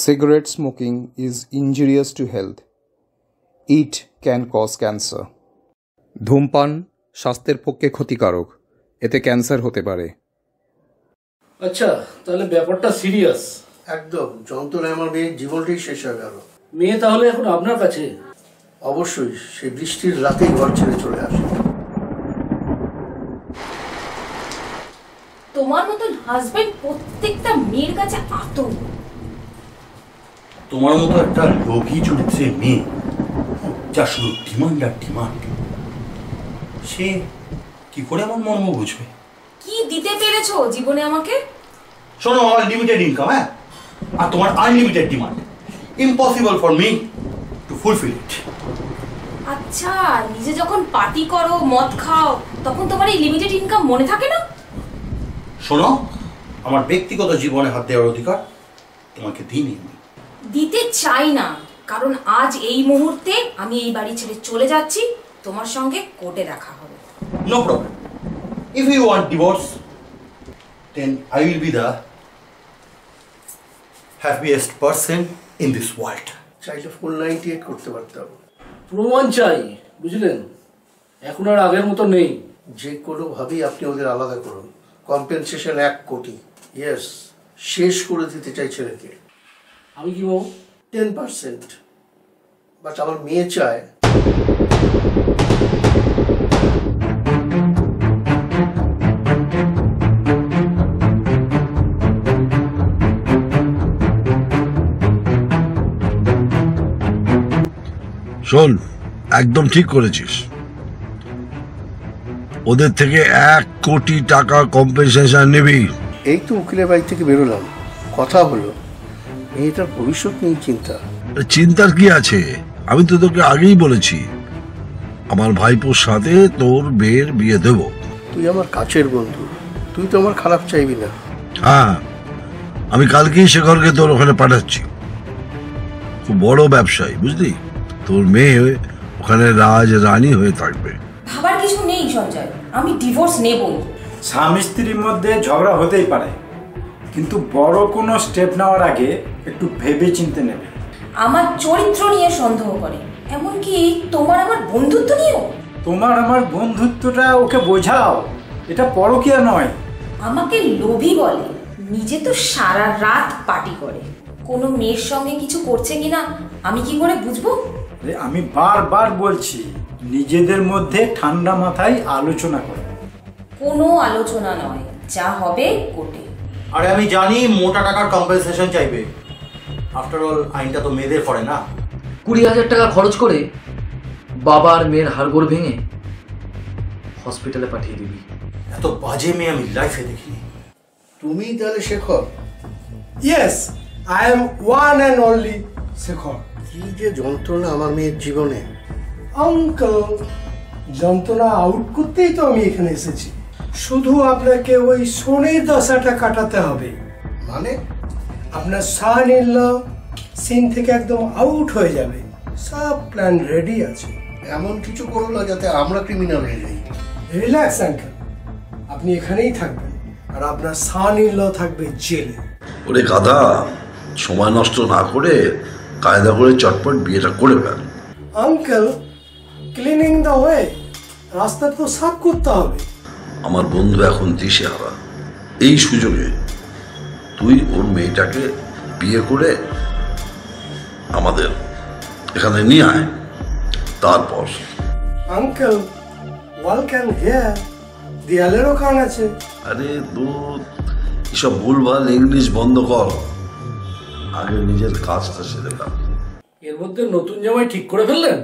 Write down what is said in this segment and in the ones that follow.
Cigarette smoking is injurious to health. It can cause cancer. ধূমপান স্বাস্থ্যের পক্ষে ক্ষতিকারক, এতে ক্যান্সার হতে পারে। আচ্ছা, তাহলে ব্যাপারটা সিরিয়াস। একদম, যন্ত্রণায় আমার মেয়ের জীবনটাই শেষ হয়ে গেল। মেয়ে তাহলে এখন আপনার কাছে? অবশ্যই, সেই বৃষ্টির রাতেই ঘর ছেড়ে চলে আসে। তোমার মতন হাজবেন্ড প্রত্যেকটা মেয়ের কাছে আতঙ্ক। তোমার মতো একটা লোভী চরিত্রের মেয়ে, যা শুধু ডিমান্ড আর ডিমান্ড, সে কি করে আমার মর্ম বুঝবে? কি দিতে পেরেছো জীবনে আমাকে? শোনো, আমার লিমিটেড ইনকাম, হ্যাঁ, আর তোমার unlimited demand. Impossible for me two fulfil ইট। আচ্ছা, নিজে যখন পার্টি করো, মদ খাও, তখন তোমার এই লিমিটেড ইনকাম মনে থাকে না? শোনো, আমার ব্যক্তিগত জীবনে হাত দেওয়ার অধিকার তোমাকে দিইনি। দিতে চাই না, কারণ আজ এই মুহূর্তে আমি এই বাড়ি ছেড়ে চলে যাচ্ছি। তোমার সঙ্গে কোর্টে দেখা হবে। No problem. If you want divorce, then I will be the happiest person in this world. চাইলে ফুল 98 করতে পারতাম। প্রমাণ চাই, বুঝলেন? এখন আর আগের মতো নেই। যে কোনোভাবেই আপনি ওদের আলাদা করুন। কম্পেনসেশন 1 কোটি। ইয়েস, শেষ করে দিতে চাই ছেলেকে। আমি কি বলবো? 10%। বাট আমার মেয়ে চায়। শোন, একদম ঠিক করেছিস। ওদের থেকে 1 কোটি টাকা কম্পেনসেশন নিবি। এই তো উকিলের বাড়ি থেকে বেরোলাম, কথা হলো। মেয়েটার ভবিষ্যৎ নিয়ে চিন্তা। চিন্তার কি আছে? আমি তো তোকে আগেই বলেছি, আমার ভাইপোর সাথে তোর মেয়ের বিয়ে দেব। তুই আমার কাছের বন্ধু, তুই তো আমার খারাপ চাইবি না। হ্যাঁ, আমি কালকেই শেখরকে তোর ওখানে পাঠাচ্ছি। খুব বড় ব্যবসায়ী, বুঝলি? তোর মেয়ে ওখানে রাজ রানী হয়ে থাকবে। ভাবার কিছু নেই সঞ্জয়, আমি ডিভোর্স নেবই। স্বামী স্ত্রীর মধ্যে ঝগড়া হতেই পারে, কিন্তু বড় কোনো স্টেপ নেওয়ার আগে একটু ভেবে চিন্তে নেবে। আমার চরিত্র নিয়ে সন্দেহ করে, এমনকি তোমার আমার বন্ধুত্ব নিয়েও। তোমার আমার বন্ধুত্বটা ওকে বোঝাও, এটা পরকীয়া নয়। আমাকে লোভী বলে, নিজে তো সারা রাত পার্টি করে। কোনো মেয়ের সঙ্গে কিছু করছে কিনা আমি কি করে বুঝবো? আমি বারবার বলছি, নিজেদের মধ্যে ঠান্ডা মাথায় আলোচনা করো। কোনো আলোচনা নয়, যা হবে কোর্টে। আরে আমি জানি মোটা টাকার কম্পেনসেশন চাইবে। আফটার অল আইনটা তো মেয়েদের পড়ে না। 20,000 টাকা খরচ করে বাবার মেয়ের হাড়গোড় ভেঙে হসপিটালে পাঠিয়ে দিবি। এত বাজে মেয়ে আমি লাইফে দেখিনি। তুমি তাহলে Shekhar? Yes, I am one and only Shekhar. কি যে যন্ত্রণা আমার মেয়ের জীবনে। আঙ্কেল, যন্ত্রণা আউট করতেই তো আমি এখানে এসেছি। শুধু আপনাকে ওই শনির দশাটা কাটাতে হবে। মানে? আপনার সান ইন ল সিন থেকে একদম আউট হয়ে যাবে। সব প্ল্যান রেডি আছে। এমন কিছু করো না যাতে আমরা ক্রিমিনাল হয়ে যাই। রিল্যাক্স আঙ্কেল, আপনি এখানেই থাকবেন আর আপনার সান ইন ল থাকবে জেলে। ওরে গাধা, সময় নষ্ট না করে কায়দা করে চটপট বিয়েটা করে fail. Uncle, cleaning the way, রাস্তা তো সাফ করতে হবে। আমার বন্ধু এখন দিশেহারা, এই সুযোগে তুই ওর মেয়েটাকে বিয়ে করে আমাদের এখানে নিয়ে আয়। তারপর আঙ্কেল, ওয়াল ক্যান হিয়ার, দেয়ালেরও কান আছে। আরে দুধ, এসব ভুলভাল ইংলিশ বন্ধ কর, আগে নিজের কাজটা সেরে ফেল। এর মধ্যে নতুন জামাই ঠিক করে ফেললেন?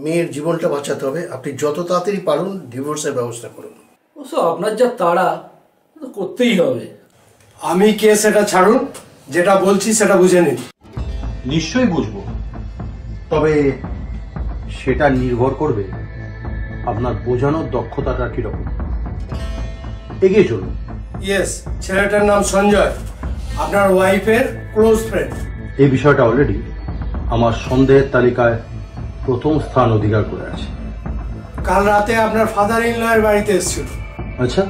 মেয়ের জীবনটা বাঁচাতে হবে। আপনি যত তাড়াতাড়ি পারুন ডিভোর্সের ব্যবস্থা করুন। অবশ্য আপনার যা তাড়া, করতেই হবে। আমি কেস এটা ছাড়ুন, যেটা বলছি সেটা বুঝে নিন। নিশ্চয়ই বুঝবো, তবে সেটা নির্ভর করবে আপনার বোঝানোর দক্ষতাটা কিরকম। এগিয়ে চলুন। ইয়েস, ছেলেটার নাম সঞ্জয়, আপনার ওয়াইফের ক্লোজ ফ্রেন্ড। এই বিষয়টা অলরেডি আমার সন্দেহের তালিকায় প্রথম স্থান অধিকার করে আছে। কাল রাতে আপনার ফাদার ইন ল এর বাড়িতে এসেছিল। আচ্ছা,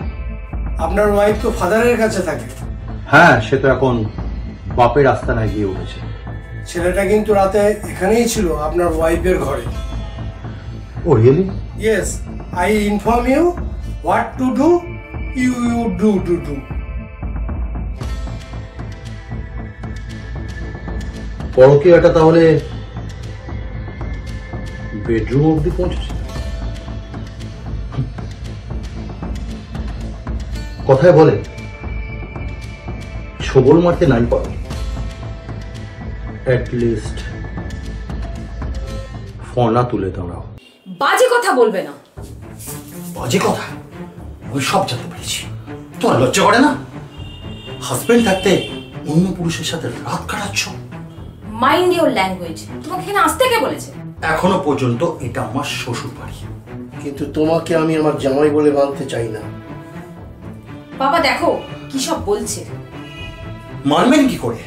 আপনার ওয়াইফ তো ফাদারের কাছে থাকে। হ্যাঁ, সে তো এখন বাপের আস্তানায় গিয়ে উঠেছে। ছেলেটা কিন্তু রাতে এখানেই ছিল আপনার ওয়াইফের ঘরে। Oh really? Yes, I inform you what to do, you do to do. পরকীয়াটা তাহলে বেডরুম অব্দি পৌঁছেছে। কথায় বলে ছবল মারতে নাই পারো, অ্যাটলিস্ট ফনা তুলে দাঁড়াও। বাজে কথা বলবে না। বাজে কথা? আমি সব জানতে পেরেছি। তোমার লজ্জা করে না? হাজবেন্ড থাকতে অন্য পুরুষের সাথে রাত কাটাচ্ছ। Mind your language. তোমাকে এখানে আসতে কে বলেছে? এখনো পর্যন্ত এটা আমার শ্বশুর বাড়ি, কিন্তু তোমাকে আমি আমার জামাই বলে মানতে চাই না। বাবা দেখো কি সব বলছে। মানবেন কি করে?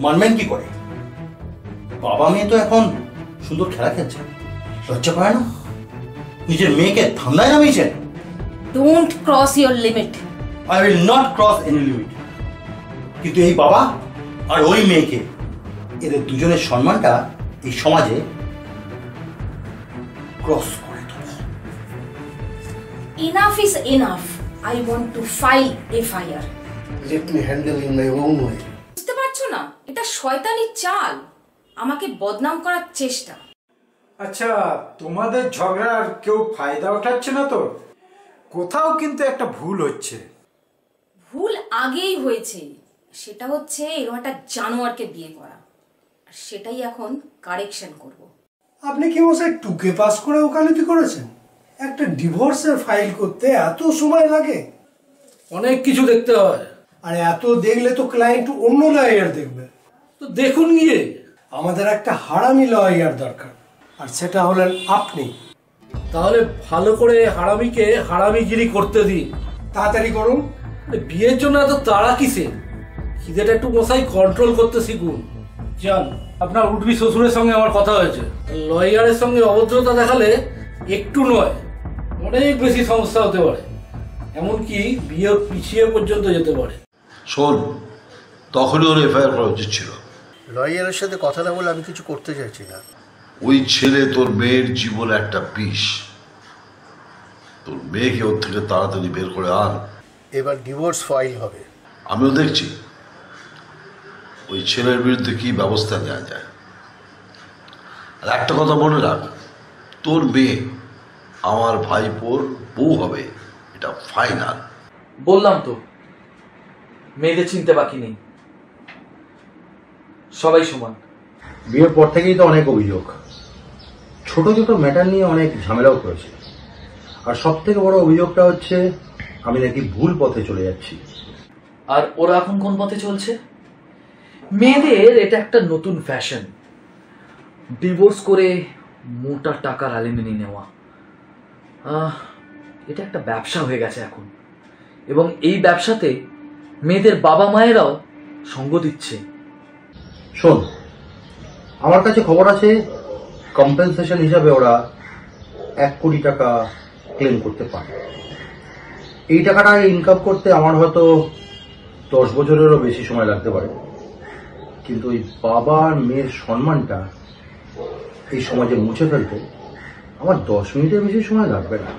মানবেন কি করে? বাবা মেয়ে তো এখন সুন্দর খেলা খেলছে, লজ্জা পায় না? নিজের মেয়েকে ধান্দায় নামিয়েছেন। Don't cross your limit. I will not cross any limit. কিন্তু এই বাবা আর ওই মেয়েকে, এদের দুজনের সম্মানটা এই সমাজে ক্রস করে দেবো। Enough is enough. I want to file FIR. Let me handle in my own way. বুঝতে পারছো না? এটা শয়তানি চাল, আমাকে বদনাম করার চেষ্টা। আচ্ছা, তোমাদের ঝগড়ার কেউ ফায়দা উঠাচ্ছে না তো? কোথাও কিন্তু একটা ভুল হচ্ছে। ভুল আগেই হয়েছে, সেটা হচ্ছে এরকম একটা জানোয়ারকে বিয়ে করা। আর সেটাই এখন কারেকশন করব। আপনি কি মশাই টুকে পাস করে ওকালতি করেছেন? একটা ডিভোর্সের ফাইল করতে এত সময় লাগে? অনেক কিছু দেখতে হয়। আর এত দেখলে তো ক্লায়েন্ট অন্য লয়ার দেখবে। তো দেখুন গিয়ে। আমাদের একটা হারামি লয়ার দরকার, আর সেটা হলেন আপনি। তাহলে ভালো করে হারামিকে হারামিগিরি করতে দিন। তাড়াতাড়ি করুন। বিয়ের জন্য এত তাড়া কিসে? খিদেটা একটু মশাই কন্ট্রোল করতে শিখুন। জান, আপনার উঠবি শ্বশুরের সঙ্গে আমার কথা হয়েছে। লয়ারের সঙ্গে অভদ্রতা দেখালে একটু নয়, অনেক বেশি সমস্যা হতে পারে, এমনকি বিয়ে পিছিয়ে পর্যন্ত যেতে পারে। শোন, তখনই ওর এফআইআর করা উচিত ছিল। লয়ারের সাথে কথা না বলে আমি কিছু করতে চাইছি না। ওই ছেলে তোর মেয়ের জীবনে একটা বিষ। তোর মেয়েকে ওর থেকে তাড়াতাড়ি বের করে আন। এবার ডিভোর্স ফাইল হবে। আমিও দেখছি ওই ছেলের বিরুদ্ধে কি ব্যবস্থা নেওয়া যায়। আর একটা কথা মনে রাখ, তোর মেয়ে আমার ভাইপোর বউ হবে, এটা ফাইনাল। বললাম তো, মেয়েদের চিনতে বাকি নেই, সবাই সমান। বিয়ের পর থেকেই তো অনেক অভিযোগ, ছোট ছোট ম্যাটার নিয়ে অনেক ঝামেলাও করেছে। আর সব থেকে বড় অভিযোগটা হচ্ছে আমি নাকি ভুল পথে চলে যাচ্ছি। আর ওরা এখন কোন পথে চলছে? মেয়েদের এটা একটা নতুন ফ্যাশন, ডিভোর্স করে মোটা টাকার অ্যালিমিনি নেওয়া। এটা একটা ব্যবসা হয়ে গেছে এখন, এবং এই ব্যবসাতে মেয়েদের বাবা মায়েরাও সঙ্গ দিচ্ছে। শোন, আমার কাছে খবর আছে কম্পেনসেশন হিসাবে ওরা 1 কোটি টাকা ক্লেম করতে পারে। এই টাকাটা ইনকাম করতে আমার হয়তো 10 বছরেরও বেশি সময় লাগতে পারে, কিন্তু ওই বাবা আর মেয়ের সম্মানটা এই সমাজে মুছে ফেলতে আমার 10 মিনিটের বেশি সময় লাগবে না।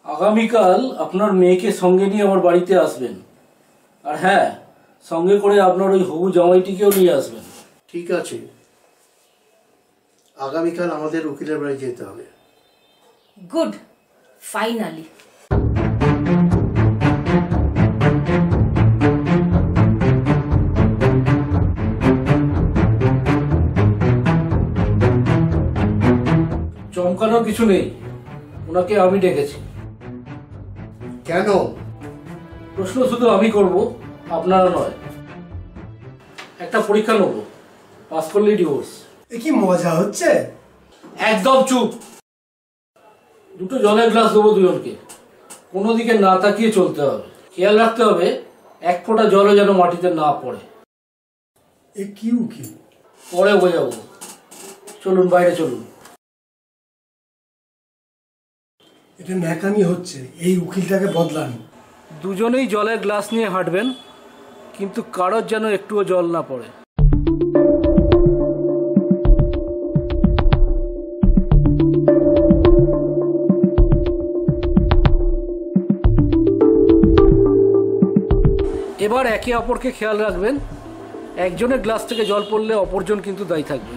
আগামীকাল আপনার মেয়েকে সঙ্গে নিয়ে আমার বাড়িতে আসবেন। আর হ্যাঁ, সঙ্গে করে আপনার ওই হবু জামাইটিকেও নিয়ে আসবেন। ঠিক আছে, আগামীকাল আমাদের উকিলের বাড়ি যেতে হবে। Good, finally. চমকানোর কিছু নেই, ওনাকে আমি ডেকেছি। কেন? প্রশ্ন শুধু আমি করব, আপনারা নয়। একটা পরীক্ষা নেব, পাস করলেই ডিভোর্স। এ কি মজা হচ্ছে? একদম চুপ। দুটো জলের গ্লাস দেবো দুজনকে, কোনো দিকে না তাকিয়ে চলতে হবে। খেয়াল রাখতে হবে 1 ফোঁটা জলও যেন মাটিতে না পড়ে। এ কি উকিল? পরে বোঝাবো, চলুন বাইরে চলুন। এটা ন্যাকামি হচ্ছে, এই উকিলটাকে বদলান। দুজনেই জলের গ্লাস নিয়ে হাঁটবেন, কিন্তু কারোর যেন একটুও জল না পড়ে। এবার একে অপরকে খেয়াল রাখবেন, একজনের গ্লাস থেকে জল পড়লে অপরজন কিন্তু দায়ী থাকবে।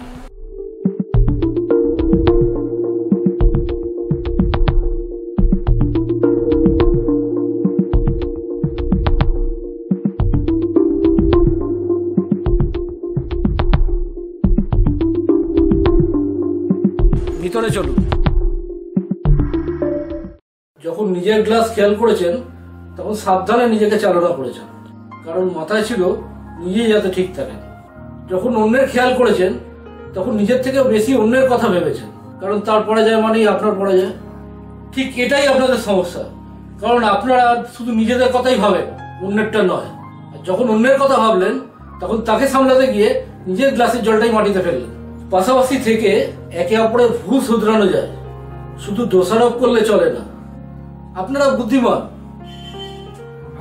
ভিতরে চলুন। যখন নিজের গ্লাস খেয়াল করেছেন তখন সাবধানে নিজেকে চালনা করেছেন, কারণ মাথায় ছিল নিজেই যাতে ঠিক থাকেন। যখন অন্যের খেয়াল করেছেন তখন নিজের থেকে বেশি অন্যের কথা ভেবেছেন, কারণ তার পড়ে যায় মানেই আপনার পড়ে যায়। ঠিক এটাই আপনাদের সমস্যা, কারণ আপনারা শুধু নিজেদের কথাই ভাবেন, অন্যেরটা নয়। আর যখন অন্যের কথা ভাবলেন তখন তাকে সামলাতে গিয়ে নিজের গ্লাসের জলটাই মাটিতে ফেললেন। পাশাপাশি থেকে একে অপরের ভুল শুধরানো যায়, শুধু দোষারোপ করলে চলে না। আপনারা বুদ্ধিমান,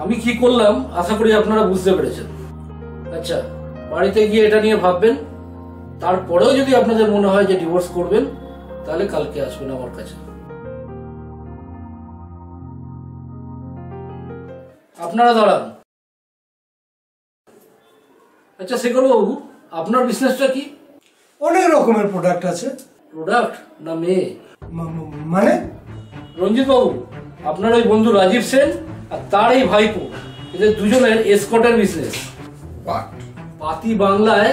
আমি কি করলাম আশা করি আপনারা বুঝতে পেরেছেন। আচ্ছা, বাড়িতে গিয়ে এটা নিয়ে ভাববেন। তারপরেও যদি আপনাদের মনে হয় যে ডিভোর্স করবেন, তাহলে কালকে আসবেন আমার কাছে। আপনারা দাঁড়ান। আচ্ছা শেখর বাবু, আপনার বিজনেসটা কি? অনেক রকমের প্রোডাক্ট আছে। প্রোডাক্ট না মেয়ে? মানে? রঞ্জিত বাবু, আপনার ওই বন্ধু রাজীব সেন আর তার এই ভাইপো, এদের দুজনের এসকর্টের বিজনেস। পাতি বাংলায়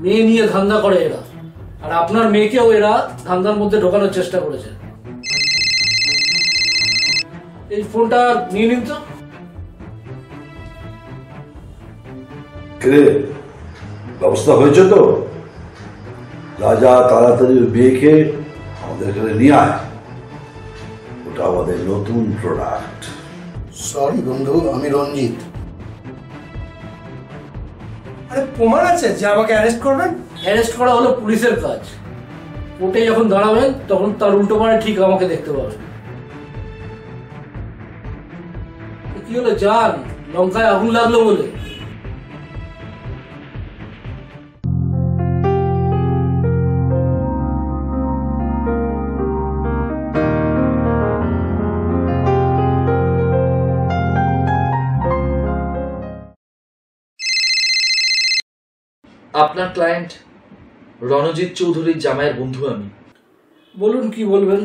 মেয়ে নিয়ে ধান্দা করে এরা, আর আপনার মেয়েকেও এরা ধান্দার মধ্যে ঢোকানোর চেষ্টা করেছে। এই ফোনটা নিয়ে নিন তো। ব্যবস্থা হয়েছে তো? রাজা তাড়াতাড়ি বিয়েকে আমাদের এখানে নিয়ে আয়, ওটা আমাদের নতুন প্রোডাক্ট। সরি বন্ধু, আমি রঞ্জিত। আরে প্রমাণ আছে যে আমাকে অ্যারেস্ট করবেন? অ্যারেস্ট করা হলো পুলিশের কাজ। কোর্টে যখন দাঁড়াবেন তখন তার উল্টো পারে ঠিক আমাকে দেখতে পাবেন। কি হলো জান, লঙ্কায় আগুন লাগলো বলে? আপনার ক্লায়েন্ট রণজিৎ চৌধুরীর জামাইয়ের বন্ধু আমি। বলুন, কি বলবেন?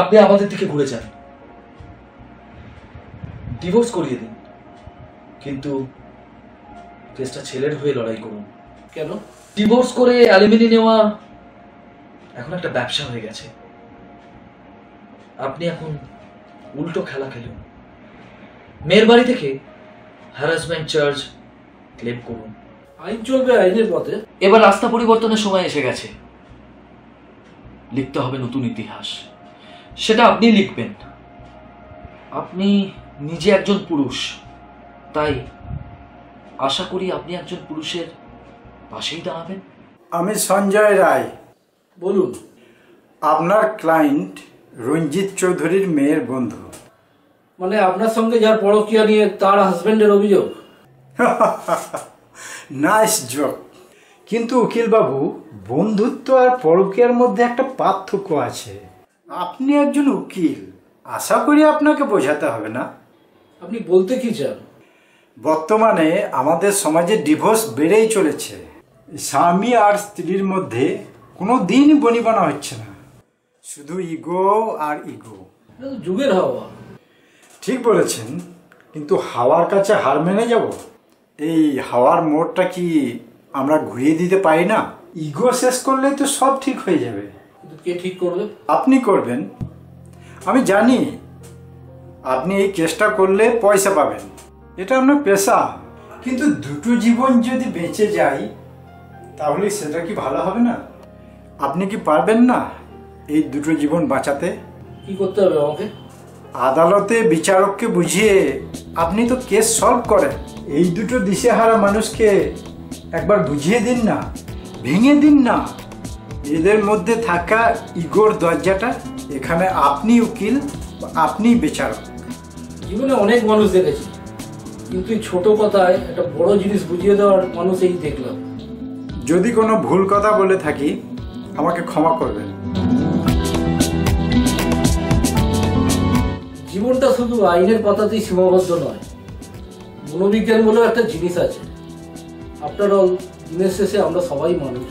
আপনি আমাদের দিকে ঘুরে যান, ডিভোর্স করিয়ে দিন, কিন্তু কেসটা ছেলের হয়ে লড়াই করুন। কেন? ডিভোর্স করে অ্যালুমিনি নেওয়া এখন একটা ব্যবসা হয়ে গেছে। আপনি এখন উল্টো খেলা খেলুন, মেয়ের বাড়ি থেকে হ্যারাসমেন্ট চার্জ ক্লেম করুন। আইন চলবে আইনের পথে। এবার রাস্তা পরিবর্তনের সময় এসে গেছে, লিখতে হবে নতুন ইতিহাস। সেটা আপনি লিখবেন। আপনি নিজে একজন পুরুষ, তাই আশা করি আপনি একজন পুরুষের পাশেই দাঁড়াবেন। আমি সঞ্জয় রায়। বলুন। আপনার ক্লায়েন্ট রঞ্জিত চৌধুরীর মেয়ের বন্ধু। মানে আপনার সঙ্গে যার পরকীয়া নিয়ে তার হাজবেন্ডের অভিযোগ? Nice joke. কিন্তু উকিল বাবু, বন্ধুত্ব আর পরকীয়ার মধ্যে একটা পার্থক্য আছে। আপনি একজন উকিল, আশা করি আপনাকে বোঝাতে হবে না। আপনি বলতে কি চান? বর্তমানে আমাদের সমাজে ডিভোর্স বেড়েই চলেছে। স্বামী আর স্ত্রীর মধ্যে কোনো দিনই বনিবনা হচ্ছে না, শুধু ইগো আর ইগো। যুগের হাওয়া। ঠিক বলেছেন, কিন্তু হাওয়ার কাছে হার মেনে যাব? এই হাওয়ার মোড়টা কি আমরা ঘুরিয়ে দিতে পারি না? ইগো শেষ করলে তো সব ঠিক হয়ে যাবে। কে ঠিক করবে? আপনি করবেন। আমি জানি আপনি এই চেষ্টা করলে পয়সা পাবেন, এটা আপনার পেশা। কিন্তু দুটো জীবন যদি বেঁচে যায় তাহলে সেটা কি ভালো হবে না? আপনি কি পারবেন না এই দুটো জীবন বাঁচাতে? কি করতে হবে আমাকে? আদালতে বিচারককে বুঝিয়ে আপনি তো কেস সলভ করেন। এই দুটো দিশেহারা মানুষকে একবার বুঝিয়ে দিন না, ভেঙে দিন না এদের মধ্যে থাকা ইগোর দরজাটা। এখানে আপনি উকিল, আপনি বিচারক। জীবনে অনেক মানুষ দেখেছি, কিন্তু এই ছোট কথায় একটা বড় জিনিস বুঝিয়ে দেওয়ার মানুষ এই দেখলাম। যদি কোনো ভুল কথা বলে থাকি আমাকে ক্ষমা করবেন। জীবনটা শুধু আইনের কথাতেই সীমাবদ্ধ নয়, মনোবিজ্ঞান বলেও একটা জিনিস আছে। আফটার অল দিনের শেষে আমরা সবাই মানুষ।